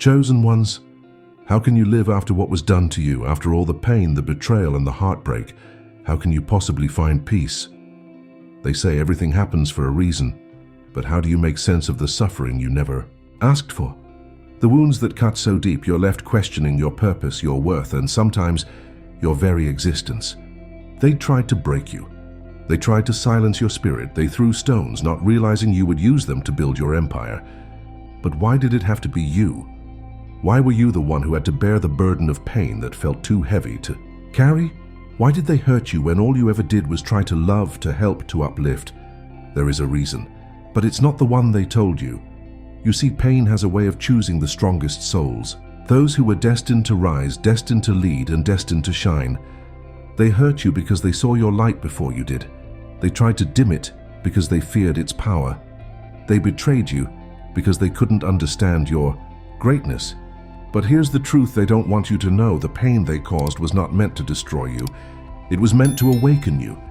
Chosen ones, how can you live after what was done to you, after all the pain, the betrayal, and the heartbreak? How can you possibly find peace? They say everything happens for a reason, but how do you make sense of the suffering you never asked for? The wounds that cut so deep you're left questioning your purpose, your worth, and sometimes your very existence. They tried to break you. They tried to silence your spirit. They threw stones, not realizing you would use them to build your empire. But why did it have to be you? Why were you the one who had to bear the burden of pain that felt too heavy to carry? Why did they hurt you when all you ever did was try to love, to help, to uplift? There is a reason, but it's not the one they told you. You see, pain has a way of choosing the strongest souls, those who were destined to rise, destined to lead, and destined to shine. They hurt you because they saw your light before you did. They tried to dim it because they feared its power. They betrayed you because they couldn't understand your greatness. But here's the truth they don't want you to know. The pain they caused was not meant to destroy you. It was meant to awaken you.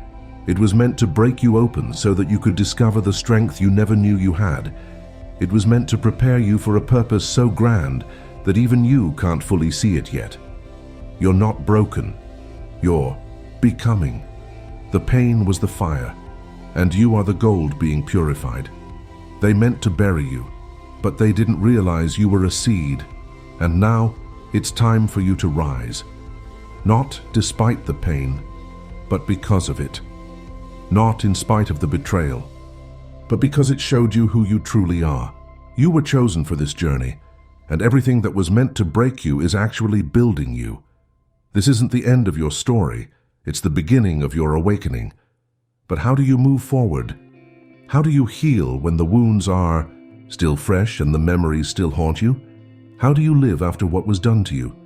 It was meant to break you open so that you could discover the strength you never knew you had. It was meant to prepare you for a purpose so grand that even you can't fully see it yet. You're not broken. You're becoming. The pain was the fire, and you are the gold being purified. They meant to bury you, but they didn't realize you were a seed, and now it's time for you to rise. Not despite the pain, but because of it. Not in spite of the betrayal, but because it showed you who you truly are. You were chosen for this journey, and everything that was meant to break you is actually building you. This isn't the end of your story, it's the beginning of your awakening. But how do you move forward? How do you heal when the wounds are still fresh and the memories still haunt you? How do you live after what was done to you?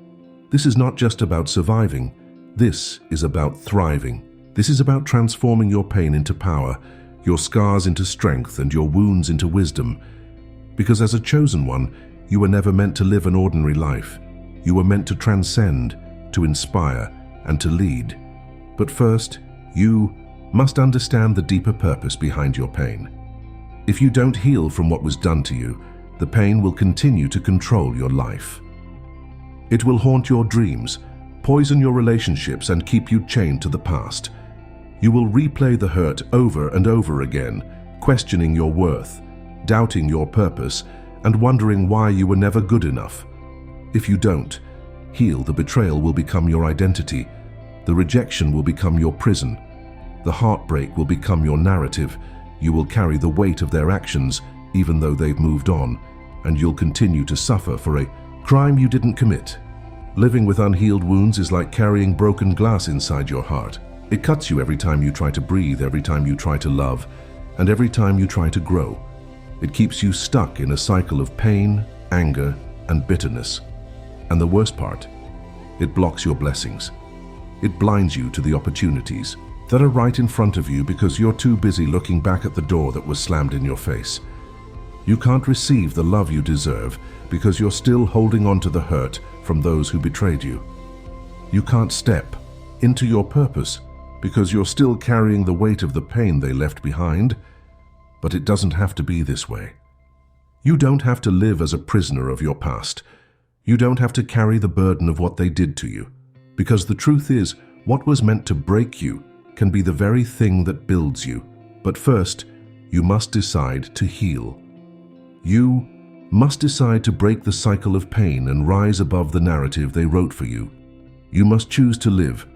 This is not just about surviving, this is about thriving. This is about transforming your pain into power, your scars into strength, and your wounds into wisdom. Because as a chosen one, you were never meant to live an ordinary life. You were meant to transcend, to inspire, and to lead. But first, you must understand the deeper purpose behind your pain. If you don't heal from what was done to you, the pain will continue to control your life. It will haunt your dreams, poison your relationships, and keep you chained to the past. You will replay the hurt over and over again, questioning your worth, doubting your purpose, and wondering why you were never good enough. If you don't heal, the betrayal will become your identity, the rejection will become your prison, the heartbreak will become your narrative. You will carry the weight of their actions even though they've moved on, and you'll continue to suffer for a crime you didn't commit. Living with unhealed wounds is like carrying broken glass inside your heart. It cuts you every time you try to breathe, every time you try to love, and every time you try to grow. It keeps you stuck in a cycle of pain, anger, and bitterness. And the worst part, it blocks your blessings. It blinds you to the opportunities that are right in front of you because you're too busy looking back at the door that was slammed in your face. You can't receive the love you deserve because you're still holding on to the hurt from those who betrayed you. You can't step into your purpose because you're still carrying the weight of the pain they left behind. But it doesn't have to be this way. You don't have to live as a prisoner of your past. You don't have to carry the burden of what they did to you. Because the truth is, what was meant to break you can be the very thing that builds you. But first, you must decide to heal. You must decide to break the cycle of pain and rise above the narrative they wrote for you. You must choose to live,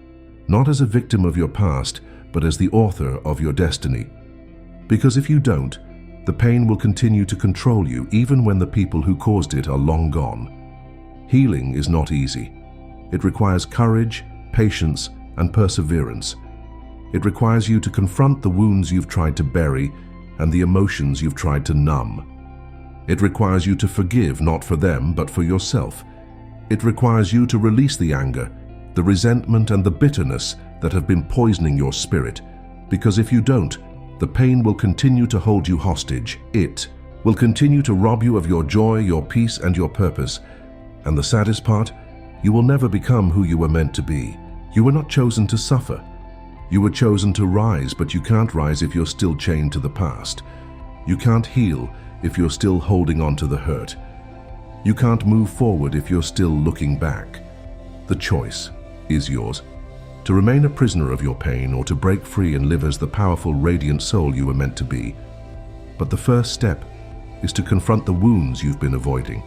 not as a victim of your past, but as the author of your destiny. Because if you don't, the pain will continue to control you even when the people who caused it are long gone. Healing is not easy. It requires courage, patience, and perseverance. It requires you to confront the wounds you've tried to bury and the emotions you've tried to numb. It requires you to forgive, not for them, but for yourself. It requires you to release the anger, the resentment, and the bitterness that have been poisoning your spirit. Because if you don't, the pain will continue to hold you hostage. It will continue to rob you of your joy, your peace, and your purpose. And the saddest part, you will never become who you were meant to be. You were not chosen to suffer. You were chosen to rise, but you can't rise if you're still chained to the past. You can't heal if you're still holding on to the hurt. You can't move forward if you're still looking back. The choice is yours. To remain a prisoner of your pain or to break free and live as the powerful, radiant soul you were meant to be. But the first step is to confront the wounds you've been avoiding.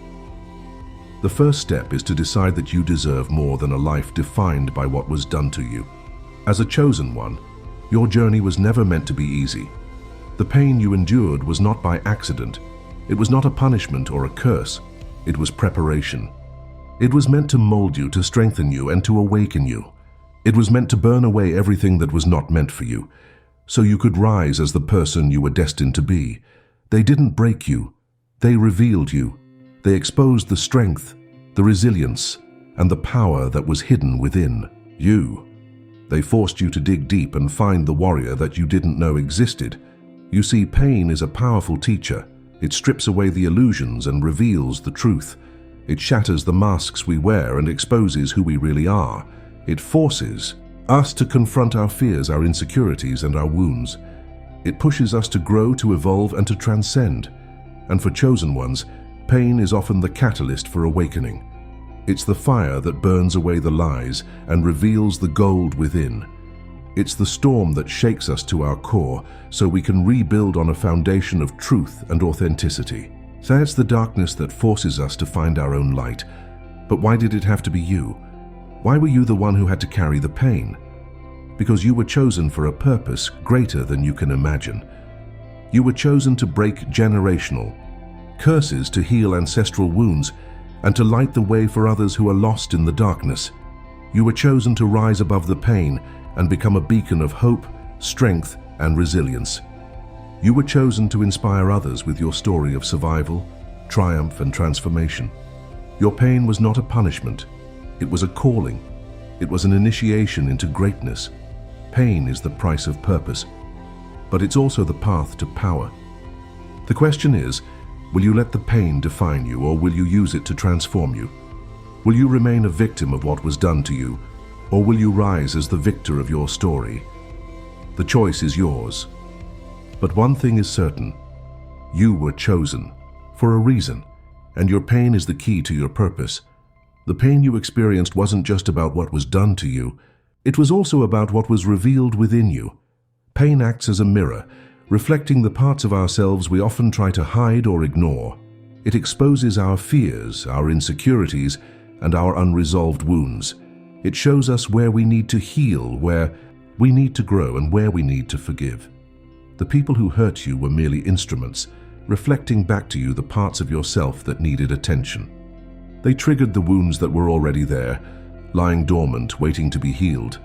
The first step is to decide that you deserve more than a life defined by what was done to you. As a chosen one, your journey was never meant to be easy. The pain you endured was not by accident. It was not a punishment or a curse. It was preparation. It was meant to mold you, to strengthen you, and to awaken you. It was meant to burn away everything that was not meant for you, so you could rise as the person you were destined to be. They didn't break you. They revealed you. They exposed the strength, the resilience, and the power that was hidden within you. They forced you to dig deep and find the warrior that you didn't know existed. You see, pain is a powerful teacher. It strips away the illusions and reveals the truth. It shatters the masks we wear and exposes who we really are. It forces us to confront our fears, our insecurities, and our wounds. It pushes us to grow, to evolve, and to transcend. And for chosen ones, pain is often the catalyst for awakening. It's the fire that burns away the lies and reveals the gold within. It's the storm that shakes us to our core so we can rebuild on a foundation of truth and authenticity. So it's the darkness that forces us to find our own light. But why did it have to be you? Why were you the one who had to carry the pain? Because you were chosen for a purpose greater than you can imagine. You were chosen to break generational curses, to heal ancestral wounds, and to light the way for others who are lost in the darkness. You were chosen to rise above the pain and become a beacon of hope, strength, and resilience. You were chosen to inspire others with your story of survival, triumph, and transformation. Your pain was not a punishment. It was a calling. It was an initiation into greatness. Pain is the price of purpose, but it's also the path to power. The question is, will you let the pain define you, or will you use it to transform you? Will you remain a victim of what was done to you, or will you rise as the victor of your story? The choice is yours. But one thing is certain. You were chosen for a reason, and your pain is the key to your purpose. The pain you experienced wasn't just about what was done to you. It was also about what was revealed within you. Pain acts as a mirror, reflecting the parts of ourselves we often try to hide or ignore. It exposes our fears, our insecurities, and our unresolved wounds. It shows us where we need to heal, where we need to grow, and where we need to forgive. The people who hurt you were merely instruments, reflecting back to you the parts of yourself that needed attention. They triggered the wounds that were already there, lying dormant, waiting to be healed.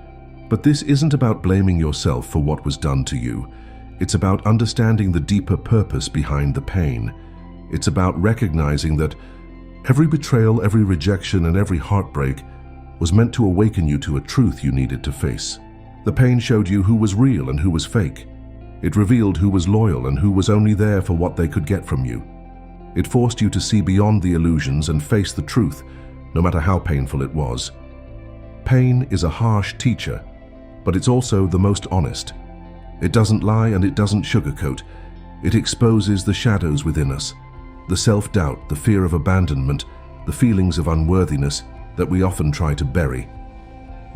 But this isn't about blaming yourself for what was done to you. It's about understanding the deeper purpose behind the pain. It's about recognizing that every betrayal, every rejection, and every heartbreak was meant to awaken you to a truth you needed to face. The pain showed you who was real and who was fake. It revealed who was loyal and who was only there for what they could get from you. It forced you to see beyond the illusions and face the truth, no matter how painful it was. Pain is a harsh teacher, but it's also the most honest. It doesn't lie and it doesn't sugarcoat. It exposes the shadows within us, the self-doubt, the fear of abandonment, the feelings of unworthiness that we often try to bury.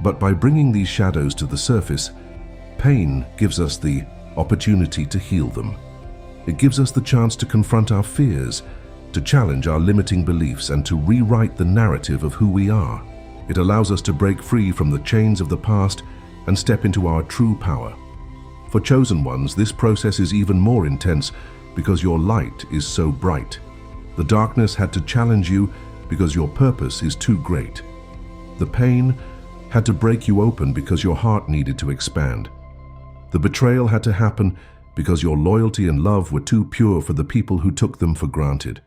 But by bringing these shadows to the surface, pain gives us the opportunity to heal them. It gives us the chance to confront our fears, to challenge our limiting beliefs, and to rewrite the narrative of who we are. It allows us to break free from the chains of the past and step into our true power. For chosen ones, this process is even more intense because your light is so bright. The darkness had to challenge you because your purpose is too great. The pain had to break you open because your heart needed to expand. The betrayal had to happen because your loyalty and love were too pure for the people who took them for granted.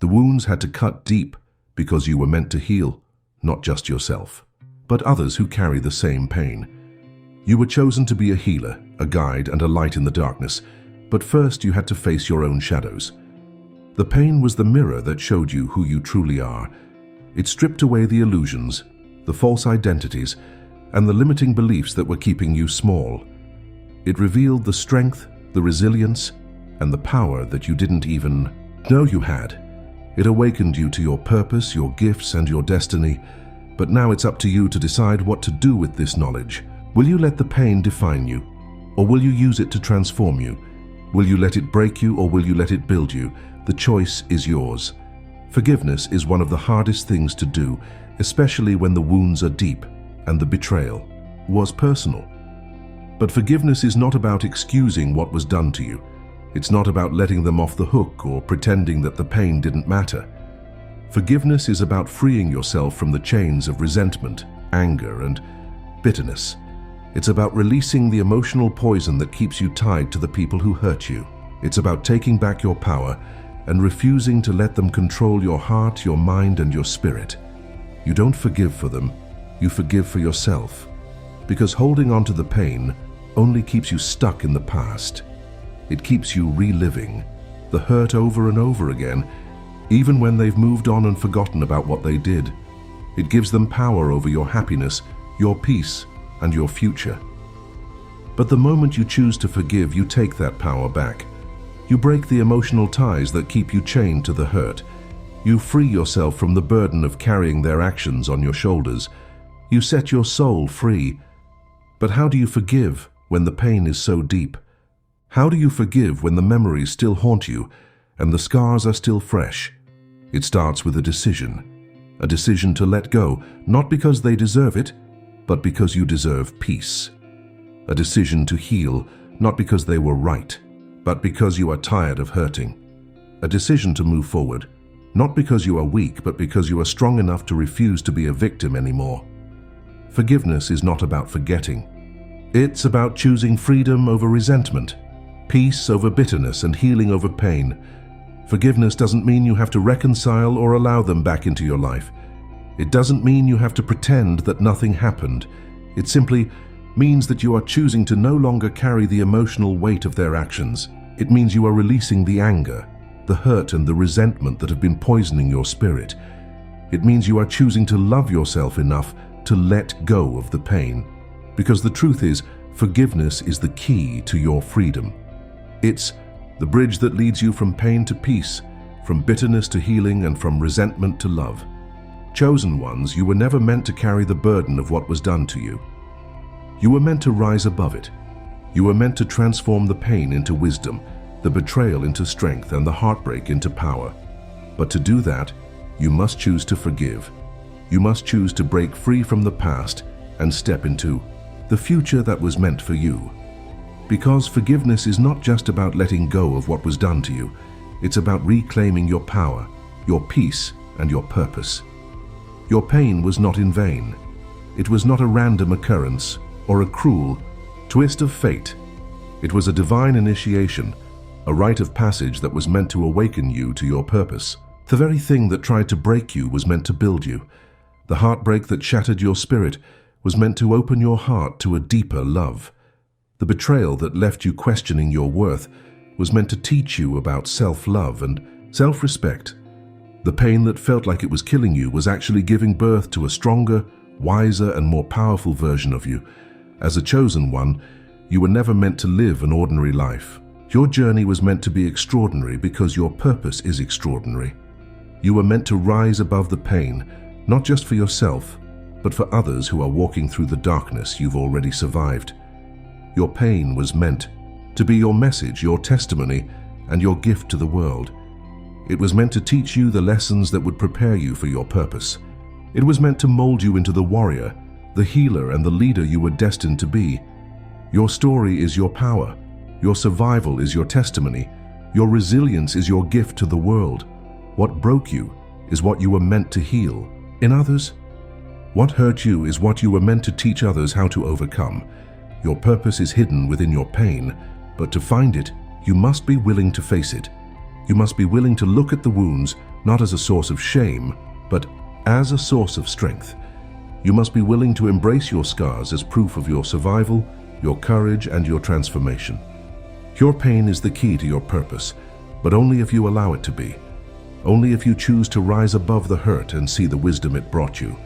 The wounds had to cut deep because you were meant to heal, not just yourself, but others who carry the same pain. You were chosen to be a healer, a guide, and a light in the darkness, but first you had to face your own shadows. The pain was the mirror that showed you who you truly are. It stripped away the illusions, the false identities, and the limiting beliefs that were keeping you small. It revealed the strength, the resilience, and the power that you didn't even know you had. It awakened you to your purpose, your gifts, and your destiny. But now it's up to you to decide what to do with this knowledge. Will you let the pain define you? Or will you use it to transform you? Will you let it break you, or will you let it build you? The choice is yours. Forgiveness is one of the hardest things to do, especially when the wounds are deep and the betrayal was personal. But forgiveness is not about excusing what was done to you. It's not about letting them off the hook or pretending that the pain didn't matter. Forgiveness is about freeing yourself from the chains of resentment, anger, and bitterness. It's about releasing the emotional poison that keeps you tied to the people who hurt you. It's about taking back your power and refusing to let them control your heart, your mind, and your spirit. You don't forgive for them, you forgive for yourself. Because holding on to the pain only keeps you stuck in the past. It keeps you reliving the hurt over and over again, even when they've moved on and forgotten about what they did. It gives them power over your happiness, your peace, and your future. But the moment you choose to forgive, you take that power back. You break the emotional ties that keep you chained to the hurt. You free yourself from the burden of carrying their actions on your shoulders. You set your soul free. But how do you forgive when the pain is so deep? How do you forgive when the memories still haunt you and the scars are still fresh? It starts with a decision to let go, not because they deserve it, but because you deserve peace. A decision to heal, not because they were right, but because you are tired of hurting. A decision to move forward, not because you are weak, but because you are strong enough to refuse to be a victim anymore. Forgiveness is not about forgetting. It's about choosing freedom over resentment, peace over bitterness, and healing over pain. Forgiveness doesn't mean you have to reconcile or allow them back into your life. It doesn't mean you have to pretend that nothing happened. It simply means that you are choosing to no longer carry the emotional weight of their actions. It means you are releasing the anger, the hurt, and the resentment that have been poisoning your spirit. It means you are choosing to love yourself enough to let go of the pain. Because the truth is, forgiveness is the key to your freedom. It's the bridge that leads you from pain to peace, from bitterness to healing, and from resentment to love. Chosen ones, you were never meant to carry the burden of what was done to you. You were meant to rise above it. You were meant to transform the pain into wisdom, the betrayal into strength, and the heartbreak into power. But to do that, you must choose to forgive. You must choose to break free from the past and step into the future that was meant for you. Because forgiveness is not just about letting go of what was done to you. It's about reclaiming your power, your peace, and your purpose. Your pain was not in vain. It was not a random occurrence or a cruel twist of fate. It was a divine initiation, a rite of passage that was meant to awaken you to your purpose. The very thing that tried to break you was meant to build you. The heartbreak that shattered your spirit was meant to open your heart to a deeper love. The betrayal that left you questioning your worth was meant to teach you about self-love and self-respect. The pain that felt like it was killing you was actually giving birth to a stronger, wiser, and more powerful version of you. As a chosen one, you were never meant to live an ordinary life. Your journey was meant to be extraordinary because your purpose is extraordinary. You were meant to rise above the pain, not just for yourself, but for others who are walking through the darkness you've already survived. Your pain was meant to be your message, your testimony, and your gift to the world. It was meant to teach you the lessons that would prepare you for your purpose. It was meant to mold you into the warrior, the healer, and the leader you were destined to be. Your story is your power. Your survival is your testimony. Your resilience is your gift to the world. What broke you is what you were meant to heal in others. What hurt you is what you were meant to teach others how to overcome. Your purpose is hidden within your pain, but to find it, you must be willing to face it. You must be willing to look at the wounds not as a source of shame, but as a source of strength. You must be willing to embrace your scars as proof of your survival, your courage, and your transformation. Your pain is the key to your purpose, but only if you allow it to be. Only if you choose to rise above the hurt and see the wisdom it brought you.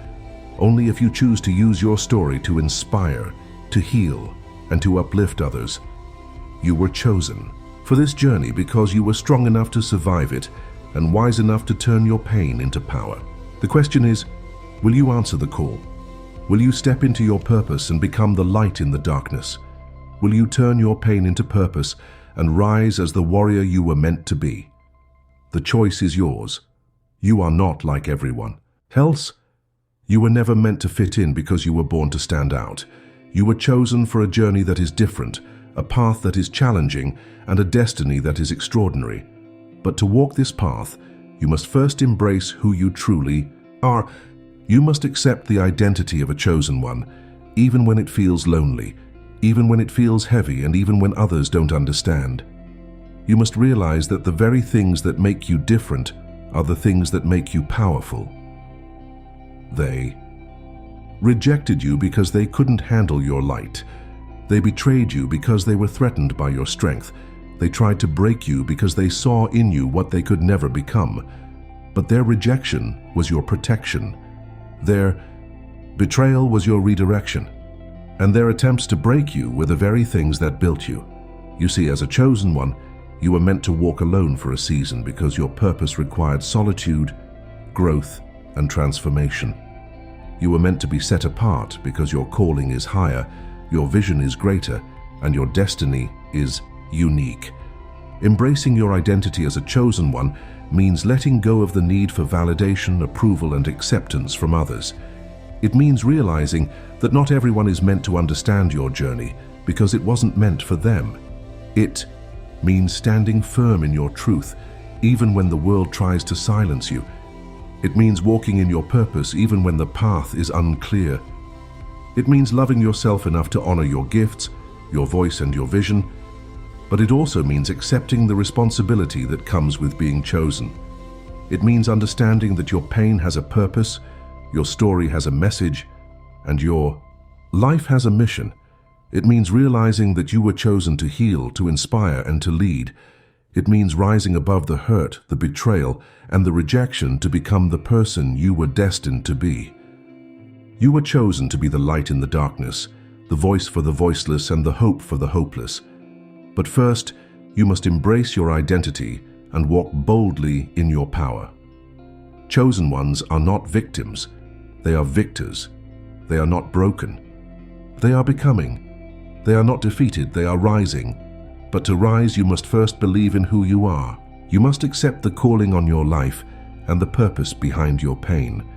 Only if you choose to use your story to inspire, to heal, and to uplift others. You were chosen for this journey because you were strong enough to survive it, and wise enough to turn your pain into power. The question is, will you answer the call? Will you step into your purpose and become the light in the darkness? Will you turn your pain into purpose and rise as the warrior you were meant to be? The choice is yours. You are not like everyone else. You were never meant to fit in because you were born to stand out. You were chosen for a journey that is different, a path that is challenging, and a destiny that is extraordinary. But to walk this path, you must first embrace who you truly are. You must accept the identity of a chosen one, even when it feels lonely, even when it feels heavy, and even when others don't understand. You must realize that the very things that make you different are the things that make you powerful. They rejected you because they couldn't handle your light. They betrayed you because they were threatened by your strength. They tried to break you because they saw in you what they could never become. But their rejection was your protection. Their betrayal was your redirection. And their attempts to break you were the very things that built you. You see, as a chosen one, you were meant to walk alone for a season because your purpose required solitude, growth, and transformation. You were meant to be set apart because your calling is higher, your vision is greater, and your destiny is unique. Embracing your identity as a chosen one means letting go of the need for validation, approval, and acceptance from others. It means realizing that not everyone is meant to understand your journey because it wasn't meant for them. It means standing firm in your truth, even when the world tries to silence you. It means walking in your purpose even when the path is unclear. It means loving yourself enough to honor your gifts, your voice, and your vision. But it also means accepting the responsibility that comes with being chosen. It means understanding that your pain has a purpose, your story has a message, and your life has a mission. It means realizing that you were chosen to heal, to inspire, and to lead. It means rising above the hurt, the betrayal, and the rejection to become the person you were destined to be. You were chosen to be the light in the darkness, the voice for the voiceless, and the hope for the hopeless. But first, you must embrace your identity and walk boldly in your power. Chosen ones are not victims. They are victors. They are not broken. They are becoming. They are not defeated. They are rising. But to rise, you must first believe in who you are. You must accept the calling on your life and the purpose behind your pain.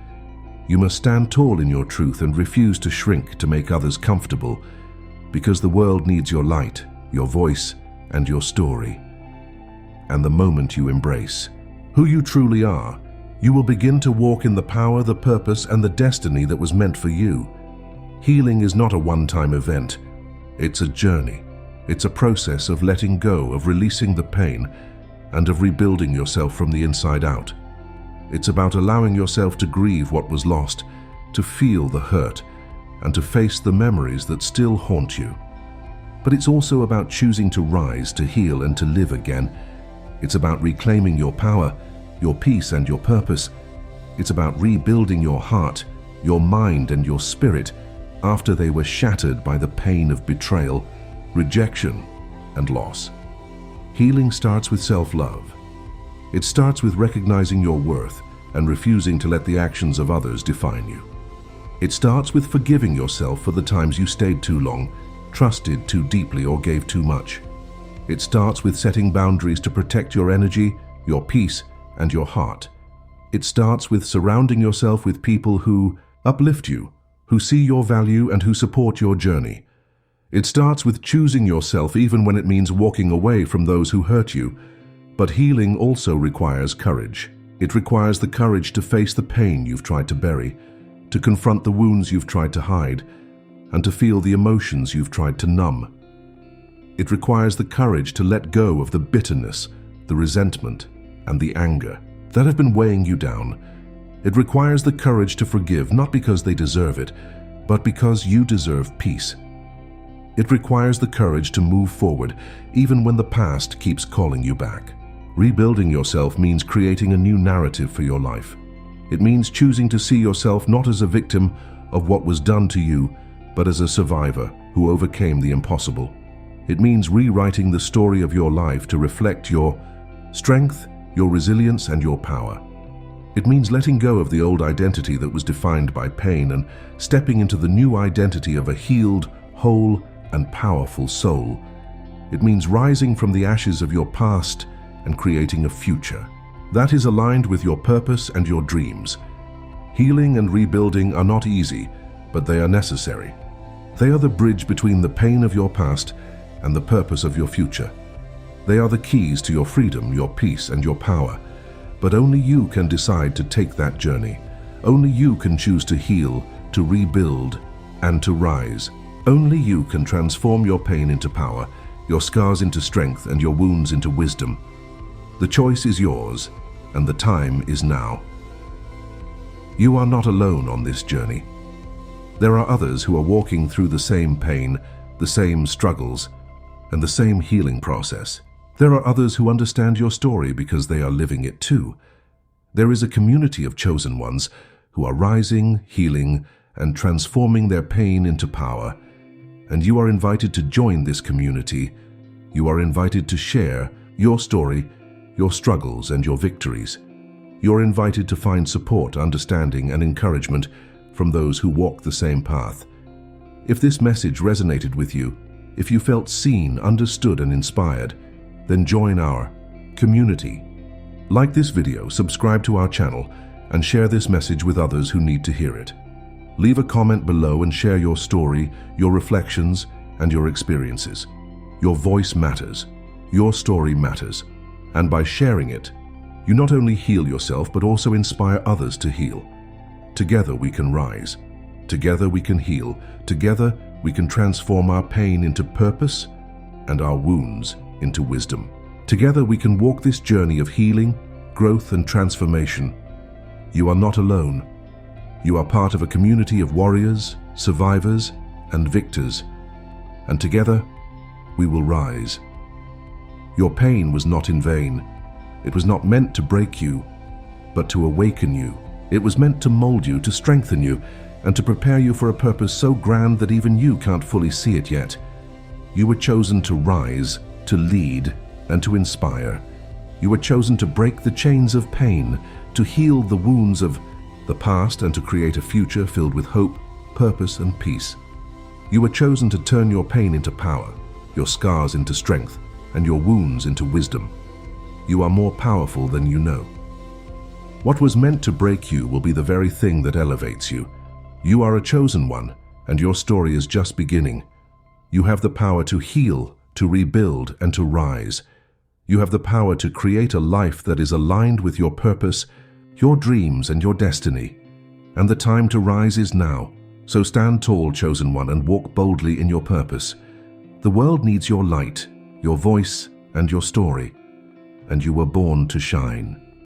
You must stand tall in your truth and refuse to shrink to make others comfortable, because the world needs your light, your voice, and your story. And the moment you embrace who you truly are, you will begin to walk in the power, the purpose, and the destiny that was meant for you. Healing is not a one-time event. It's a journey. It's a process of letting go, of releasing the pain, and of rebuilding yourself from the inside out. It's about allowing yourself to grieve what was lost, to feel the hurt, and to face the memories that still haunt you. But it's also about choosing to rise, to heal, and to live again. It's about reclaiming your power, your peace, and your purpose. It's about rebuilding your heart, your mind, and your spirit after they were shattered by the pain of betrayal, rejection, and loss. Healing starts with self-love. It starts with recognizing your worth and refusing to let the actions of others define you. It starts with forgiving yourself for the times you stayed too long, trusted too deeply, or gave too much. It starts with setting boundaries to protect your energy, your peace, and your heart. It starts with surrounding yourself with people who uplift you, who see your value, and who support your journey. It starts with choosing yourself even when it means walking away from those who hurt you. But healing also requires courage. It requires the courage to face the pain you've tried to bury, to confront the wounds you've tried to hide, and to feel the emotions you've tried to numb. It requires the courage to let go of the bitterness, the resentment, and the anger that have been weighing you down. It requires the courage to forgive, not because they deserve it, but because you deserve peace. It requires the courage to move forward, even when the past keeps calling you back. Rebuilding yourself means creating a new narrative for your life. It means choosing to see yourself not as a victim of what was done to you, but as a survivor who overcame the impossible. It means rewriting the story of your life to reflect your strength, your resilience, and your power. It means letting go of the old identity that was defined by pain and stepping into the new identity of a healed, whole, and powerful soul. It means rising from the ashes of your past and creating a future that is aligned with your purpose and your dreams. Healing and rebuilding are not easy, but they are necessary. They are the bridge between the pain of your past and the purpose of your future. They are the keys to your freedom, your peace, and your power. But only you can decide to take that journey. Only you can choose to heal, to rebuild, and to rise. Only you can transform your pain into power, your scars into strength, and your wounds into wisdom. The choice is yours, and the time is now. You are not alone on this journey. There are others who are walking through the same pain, the same struggles, and the same healing process. There are others who understand your story because they are living it too. There is a community of chosen ones who are rising, healing, and transforming their pain into power. And you are invited to join this community. You are invited to share your story, your struggles, and your victories. You're invited to find support, understanding, and encouragement from those who walk the same path. If this message resonated with you, if you felt seen, understood, and inspired, then join our community. Like this video, subscribe to our channel, and share this message with others who need to hear it. Leave a comment below and share your story, your reflections, and your experiences. Your voice matters. Your story matters. And by sharing it, you not only heal yourself, but also inspire others to heal. Together we can rise. Together we can heal. Together we can transform our pain into purpose and our wounds into wisdom. Together we can walk this journey of healing, growth, and transformation. You are not alone. You are part of a community of warriors, survivors, and victors. And together we will rise. Your pain was not in vain. It was not meant to break you, but to awaken you. It was meant to mold you, to strengthen you, and to prepare you for a purpose so grand that even you can't fully see it yet. You were chosen to rise, to lead, and to inspire. You were chosen to break the chains of pain, to heal the wounds of the past, and to create a future filled with hope, purpose, and peace. You were chosen to turn your pain into power, your scars into strength, and your wounds into wisdom. You are more powerful than you know. What was meant to break you will be the very thing that elevates you. You are a chosen one, and your story is just beginning. You have the power to heal, to rebuild, and to rise. You have the power to create a life that is aligned with your purpose, your dreams, and your destiny. And the time to rise is now. So stand tall, chosen one, and walk boldly in your purpose. The world needs your light, your voice, and your story. And you were born to shine.